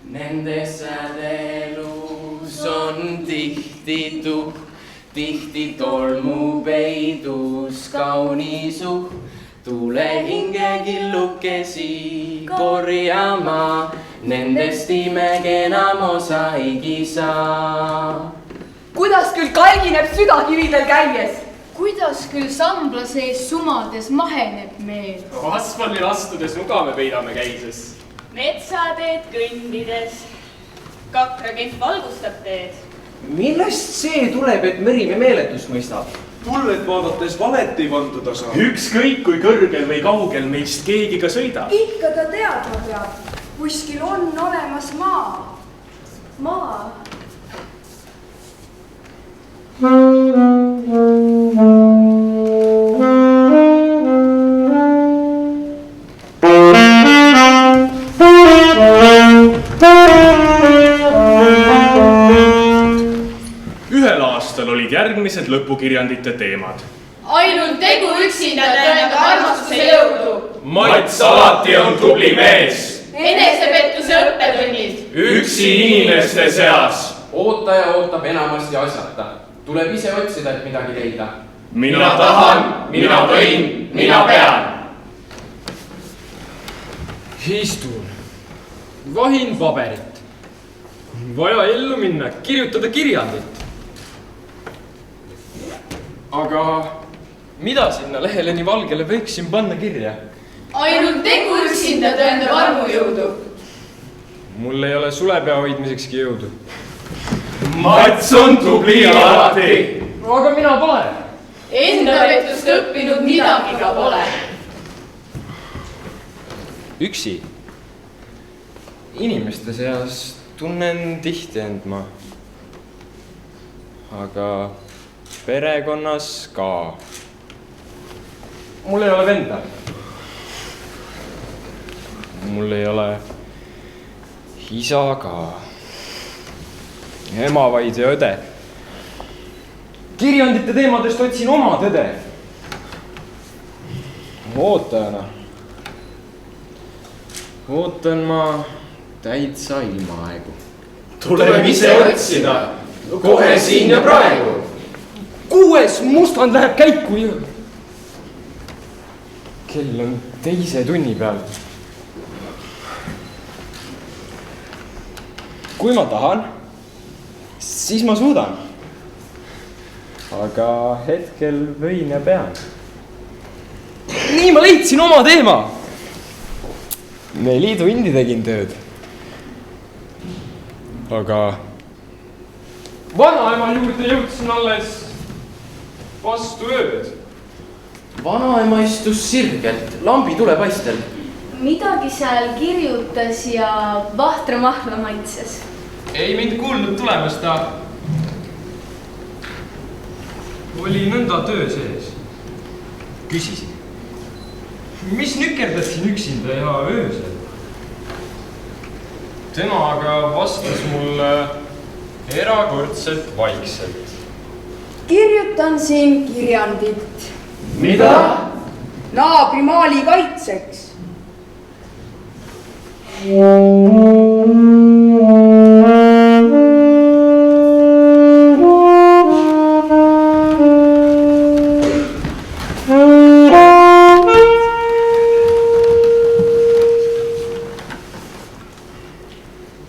Nende sädelus on tihti tuhk, tihti tolmu peidus kaunis uhk. Tule hinge killukesi korjama, nendest imeg enam osa ei saa. Kuidas küll kalgineb süda kividel käies? Kuidas küll sambla sees sumades maheneb meel? Asfalli astudes nuga me peidame käises. Metsateed kõndides, kakrakehv valgustab teed. Millest see tuleb, et Meri me meeletust mõistab? Tullet vaadates valet ei vanduda saa. Ükskõik kui kõrgel või kaugel meist keegi ka sõidab. Ikka ta teadma peab, kuskil on olemas maa. Maa. Ühel aastal olid järgmised lõpukirjandite teemad. Ainult tegu üksinda tähendab armastuse jõudu. Mats alati on tubli mees. Enesepettuse õppetunnid. Üksi inimeste seas. Ootaja ootab enamasti asjata. Tuleb ise otsida, et midagi leida. Mina tahan, mina võin, mina pean. Istun. Vahin paberit. Vaja ellu minna, kirjutada kirjandit. Aga mida sinna lehele nii valgele võiksin panna kirja? Ainult tegu üksinda tõendab armujõudu. Mul ei ole sulepea hoidmisekski jõudu. Mats on tubli alati. Aga mina pole. Enda vettust õppinud midagi ka pole. Üksi. Inimeste seas tunnen tihti end ma. Aga perekonnas ka. Mul ei ole venda. Mul ei ole isa ka. Ema vaid ja õde. Kirjandite teemadest otsin oma tõde. Ootajana. Ootan ma täitsa ilmaaegu. Tuleb ise otsida. Kohe siin ja praegu. 6 mustand läheb käiku ja... Kell on 2 tunni peal. Kui ma tahan, siis ma suudan. Aga hetkel võin ja pean. Nii ma leidsin oma teema. 4 tundi tegin tööd. Aga vanaema juurde jõudsin alles vastu ööd. Vanaema istus sirgelt, lambi tulepaistel. Midagi seal kirjutas ja vahtra mahla maitses. ei mind kuulnud tulemas ta. Oli nõnda töö sees. Küsisin. Mis nükerdad siin üksinda ja öösel? Tema aga vastas mulle erakordselt vaikselt. Kirjutan siin kirjandit. Mida? Naabrimaali kaitseks.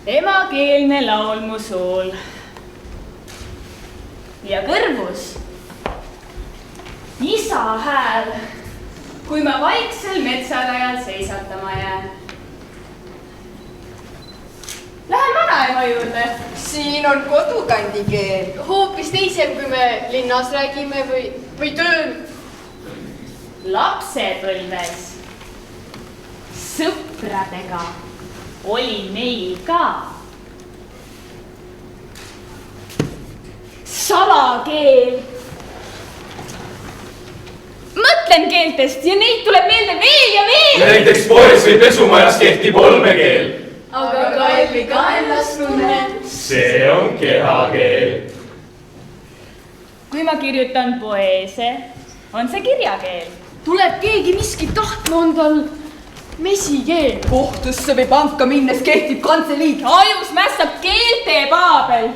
Emakeelne laul mu sool ja kõrvus isa hääl, kui ma vaiksel metsarajal seisatama jään. Lähen vanaema juurde. Siin on kodukandi keel. Hoopis teisem, kui me linnas räägime või tööl. Lapsepõlves sõpradega oli meil ka salakeel. Mõtlen keeltest ja neid tuleb meelde veel ja veel. Näiteks poes või pesumajas kehtib olmekeel. Aga kalli kaenlas tunnen. See on kehakeel. Kui ma kirjutan poeese, on see kirjakeel. Tuleb keegi miskit tahtma, on tal mesikeel. kohtusse või panka minnes kehtib kantseliit. ajus mässab keeltepaabel.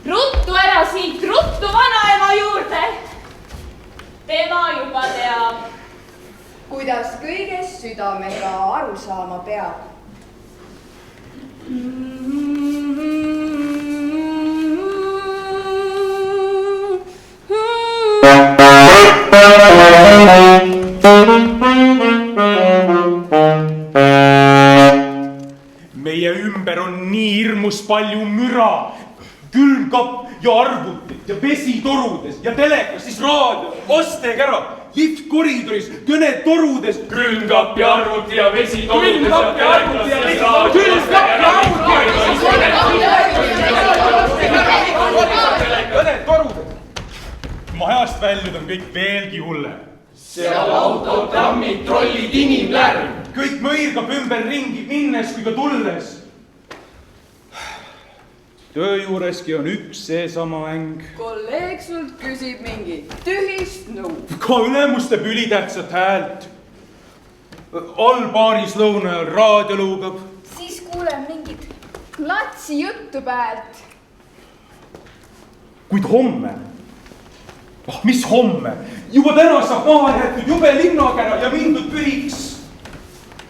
ruttu ära siit, ruttu vanaema juurde. tema juba teab. kuidas kõigest südamega aru saama peab. meie ümber on nii hirmus palju müra, külmkapp ja arvutid ja vesitorudes ja telekas, siis raadio, ostega ära, lift koridoris, kõned torudes. külmkapp ja arvuti ja vesitorudes. külmkapp ja arvuti ja vesitorudes. külmkapp ja arvuti ja kõned torudes. majast väljud on kõik veelgi hullem. seal autod, trammid, trollid, inimlärm. kõik mõirgab ümber ringi minnes kui ka tulles. töö juureski on üks seesama äng. kolleeg sult küsib mingi tühist nõu. ka ülemus teeb ülitähtsat häält. all baaris lõuna ajal raadio lõugab. siis kuulen mingit klatsi juttu pealt. kuid homme, mis homme, juba täna saab maha jäetud jube linnakära ja mindud pühiks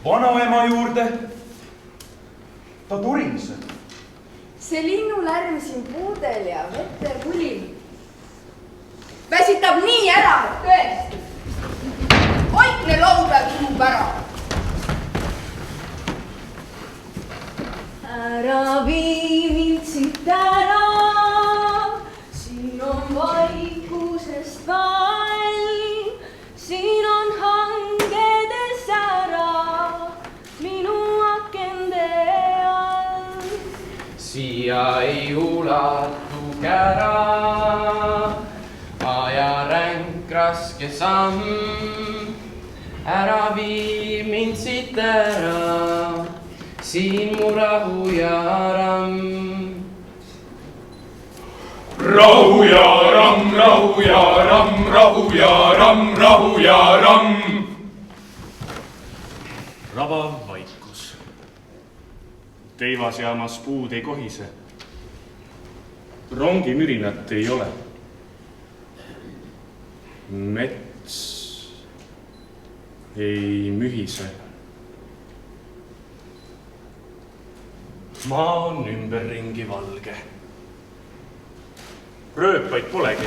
vanaema juurde. ta turiseb. see linnulärm siin puudel ja vete pulil väsitab nii ära, et tõesti. vaikne laupäev kulub ära. ära vii mind siit ära, siin on vaikusest vael, siin on hangedes ära minu akende all. siia ei ulatu kära, aja ränk raske samm, ära vii mind siit ära, siin mu rahu ja ramm. rahu ja ramm, rahu ja ramm, rahu ja ramm, rahu ja ramm. rabav vaikus. teivasjaamas puud ei kohise. rongimürinat ei ole. mets ei mühise. maa on ümberringi valge. rööpaid polegi.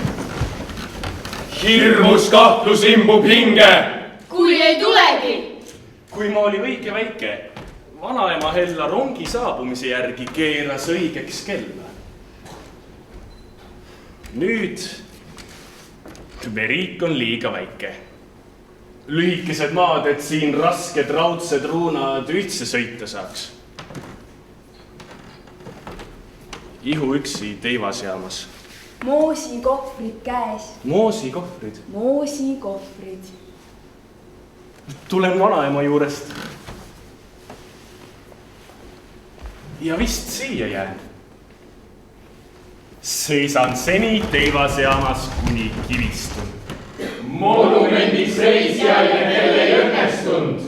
hirmus kahtlus imbub hinge. kui ei tulegi. kui ma oli õige väike, vanaema Hella rongi saabumise järgi keeras õigeks kella. nüüd me riik on liiga väike. lühikesed maad, et siin rasked raudsed ruunad üldse sõita saaks. ihu üksi teivasjaamas. moosikohvrid käes. moosikohvrid. moosikohvrid. tulen vanaema juurest. ja vist siia jään. seisan seni teivasjaamas kuni kivistun. monumendis reisijaile, kel ei õnnestunud.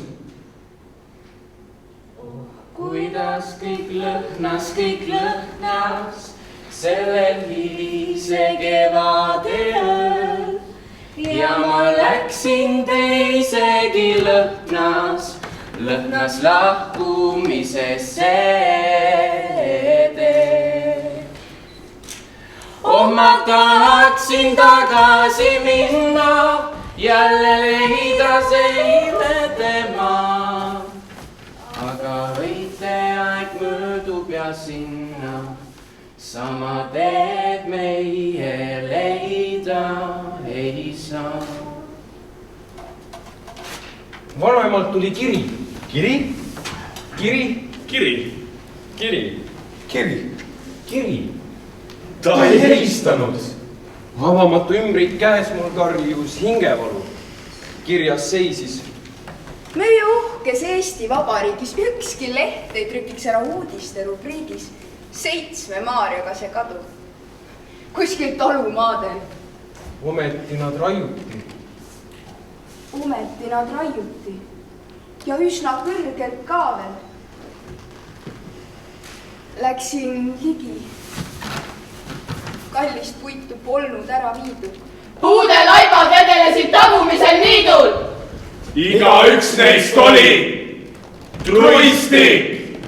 kuidas kõik lõhnas sellel hilise kevade ööl ja ma läksin teisegi lõhnas lahkumisesse tee. oh, ma tahaksin tagasi minna, jälle leida seire tema. aga võitleaeg möödub ja sinna sama teed meie leida ei saa. vanaemalt tuli kiri. kiri? kiri? kiri. kiri. kiri? kiri? ta ei helistanud. avamatu ümbrik käes mul karjus hingevalu. kirjas seisis. meie uhkes Eesti Vabariigis ükski leht ei trükiks ära uudiste rubriigis 7 Maarjaga see kadu. kuskil talumaadel. ometi nad raiuti. ometi nad raiuti. ja üsna kõrgelt ka veel. Läksin ligi. Kallist puitu polnud ära viidud. Puude laibad vedelesid tagumisel niidul. igaüks neist oli truistik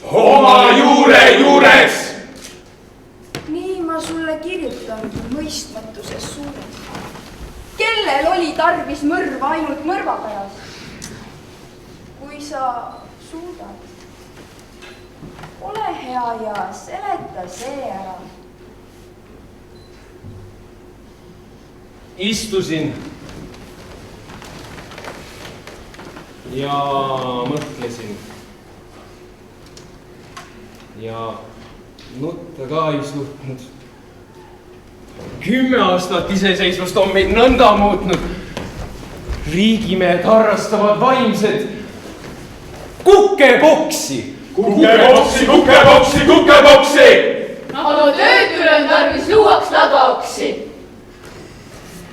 oma juure juures. Nii ma sulle kirjutangi mõistmatuses suures. Kellel oli tarvis mõrva ainult mõrva pärast? Kui sa suudad, ole hea ja seleta see ära. Istusin ja mõtlesin ja nutta ka ei suutnud. 10 aastat iseseisvust on meid nõnda muutnud. Riigimehed harrastavad vaimsed kukepoksi. Kukepoksi, kukepoksi, kukepoksi! Aga töötul on tarvis luuaks ladaoksi.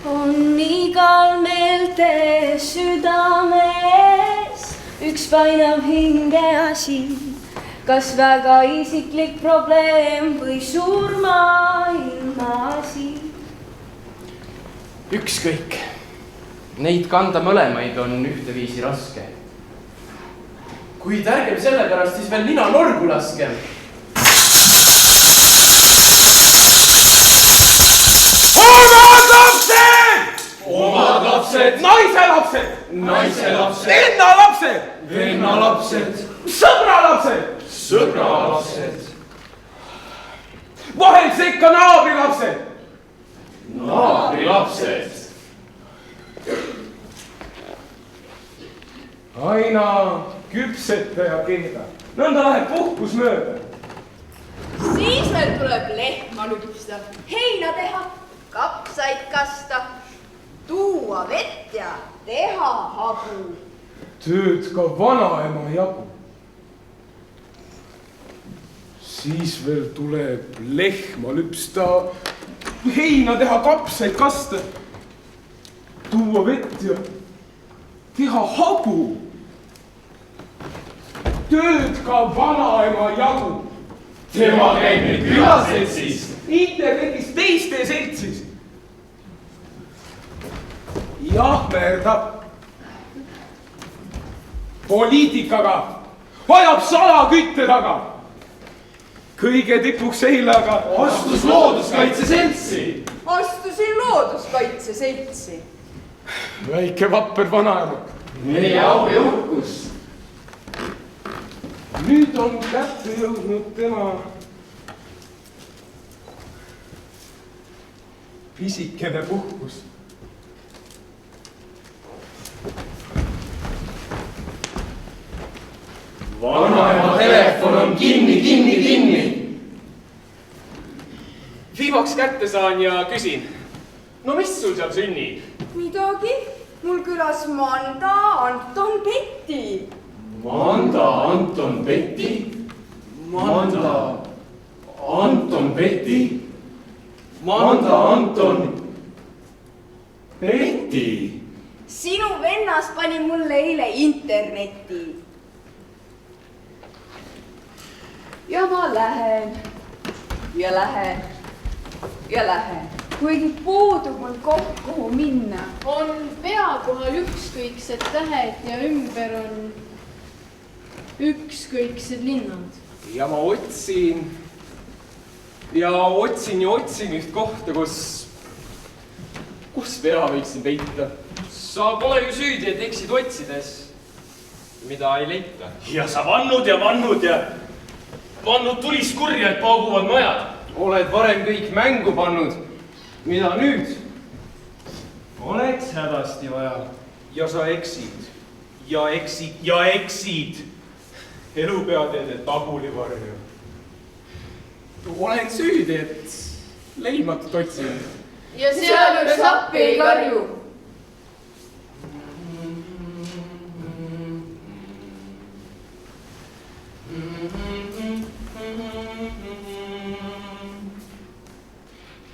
On igal meelte südames üks painav hingeasi, kas väga isiklik probleem või suur maailmaasi. Ükskõik. Neid kanda mõlemaid on ühteviisi raske. Kuid ärgem selle pärast siis veel nina norgu laskem. Omad lapsed! Omad lapsed, Naise lapsed! naise lapsed, Venna lapsed! venna lapsed, Sõbra lapsed! sõbra lapsed, Vahel sekka naabri lapsed! naabri lapsed. Aina küpseta ja keeda. Nõnda läheb puhkus mööda. Siis veel tuleb lehma lüpsta, heina teha, kapsaid kasta, tuua vett ja teha hagu. Tööd ka vanaema jagu. Siis veel tuleb lehma lüpsta, heina teha, kapsaid kasta, tuua vett ja teha hagu. Tööd ka vanaema jagu. Tema käib nüüd külaseltsis, Internetis teiste seltsis. Jahmerdab poliitikaga, ajab salakütte taga. Kõige tipuks eile aga astus looduskaitse seltsi. Astusin looduskaitse seltsi. väike vapper vanaema. meie au ja uhkus. Nüüd on kätte jõudnud tema pisikene puhkus. Vanaema telefon on kinni, kinni, kinni. Viimaks kätte saan ja küsin. No mis sul seal sünnib? Midagi, mul külas Manda Anton Petti. Manda Anton Petti, Manda Anton Petti, Manda Anton Petti. Sinu vennas pani mulle eile interneti. Ja ma lähen ja lähen ja lähen. Kuigi puudub mul koht, kuhu minna. On pea kohal ükskõiksed tähed ja ümber on ükskõiksed linnad. ja ma otsin ja otsin üht kohta, kus vea võiksin peita. Sa pole ju süüdi, et eksid otsides, mida ei leita. ja sa vannud ja vannud tuliskurja, et pauguvad majad. Oled varem kõik mängu pannud, mida nüüd? Oleks hädasti vaja ja sa eksid ja eksid ja eksid. elu peateed, et tagulivarju. olen süüdi, et leidmatut otsin. Ja sealjuures appi ei karju.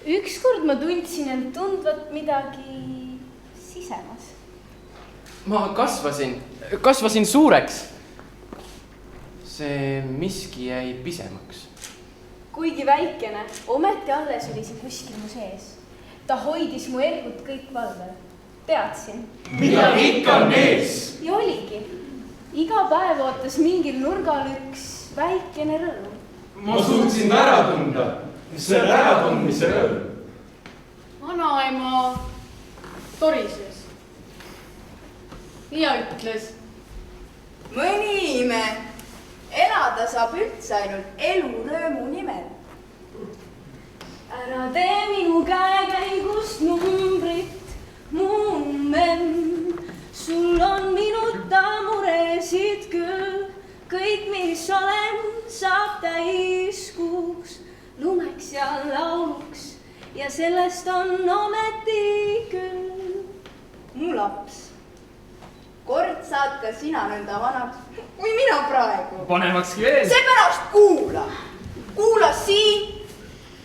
Ükskord ma tundsin end tundvat midagi sisemas. Ma kasvasin kasvasin suureks. See miski jäi pisemaks. kuigi väikene, ometi alles oli see kuskil mu sees. Ta hoidis mu ergud kõik valvel. Teadsin. Midagi ikka on ees. Ja oligi. Iga päev ootas mingil nurgal üks väikene rõõm. Ma suutsin ta ära tunda. See on äratundmise rõõm. Vanaema torises ja ütles. Mõni ime. Elada saab üldse ainult elurõõmu nimel. Ära tee minu käekäigust numbrit, mu memm. Sul on minuta muresid küll. Kõik, mis olen, saab täiskuuks. Lumeks ja lauluks ja sellest on ometi küll. Mu laps. Kord saad ka sina nõnda vanaks, kui mina praegu. Panemakski veel. Seepärast kuula. Kuula siin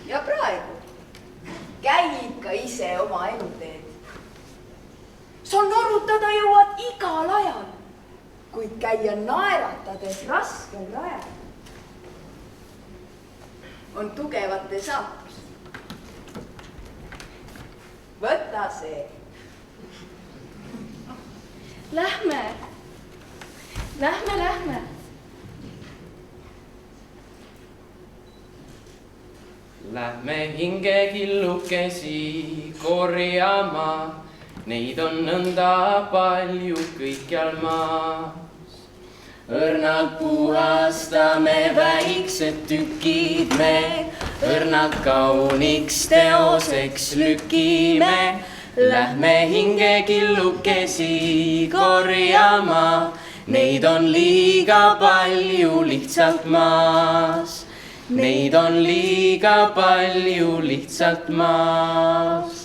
ja praegu. Käi ikka ise oma eluteed. Sa norutada jõuad igal ajal, kuid käia naeratades raskel rajal on tugevate saatus. Võta see. Lähme. Lähme hingekillukesi korjama, neid on nõnda palju kõikjal maas. Õrnalt puhastame väiksed tükid me, õrnalt kauniks teoseks lükime. Lähme hingekillukesi korjama, neid on liiga palju lihtsalt maas. Neid on liiga palju lihtsalt maas.